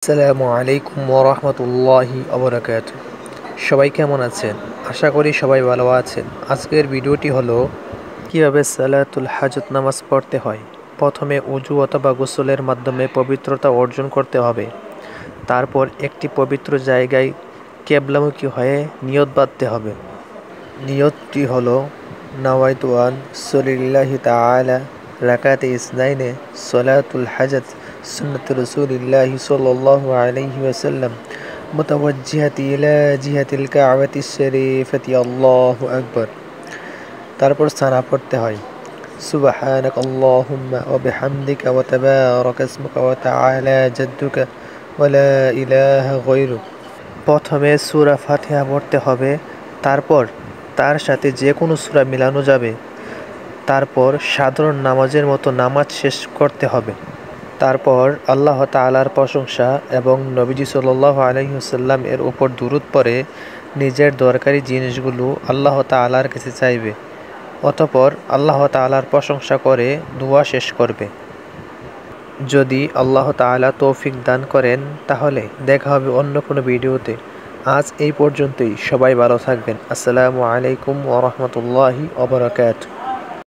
আসসালামু আলাইকুম ওরহমতুল্লাহি ওবরাকাতুহু। সবাই কেমন আছেন? আশা করি সবাই ভালো আছেন। আজকের ভিডিওটি হলো কিভাবে সালাতুল হাজত নামাজ পড়তে হয়। প্রথমে উজু অথবা গোসলের মাধ্যমে পবিত্রতা অর্জন করতে হবে। তারপর একটি পবিত্র জায়গায় কেবলামুখী হয়ে নিয়ত বাঁধতে হবে। নিয়তটি হলো নাওয়াইতু আন সলিল্লাহি তাআলা রাকাতে ইসনাইনে সলাতুল হাজত সুন্নত রসুলিল্লাহি সাল্লাল্লাহু আলাইহি ওয়াসাল্লাম মুতাওয়াজ্জিহাতি ইলা জিহাতিল কাবাতিশ শরীফাতি আল্লাহু আকবার। তারপর সানা পড়তে হয় সুবহানাক আল্লাহুম্মা ওয়া বিহামদিকা ওয়া তাবারাকা ইসমুকা ওয়া তাআলা জাদ্দুকা ওয়া লা ইলাহা গায়রুক। প্রথমে সূরা ফাতিহা পড়তে হবে, তারপর তার সাথে যে কোনো সূরা মিলানো যাবে। তারপর সাধারণ নামাজের মতো নামাজ শেষ করতে হবে। তারপর আল্লাহ তাআলার প্রশংসা এবং নবীজি সাল্লাল্লাহু আলাইহি ওয়াসাল্লাম এর উপর দুরূদ পড়ে নিজের দরকারি জিনিসগুলো আল্লাহ তাআলার কাছে চাইবে। অতঃপর আল্লাহ তাআলার প্রশংসা করে দোয়া শেষ করবে। যদি আল্লাহ তাআলা তৌফিক দান করেন তাহলে দেখা হবে অন্য কোনো ভিডিওতে। আজ এই পর্যন্তই। সবাই ভালো থাকবেন। আসসালামু আলাইকুম ওয়া রাহমাতুল্লাহি ওয়া বারাকাতুহু।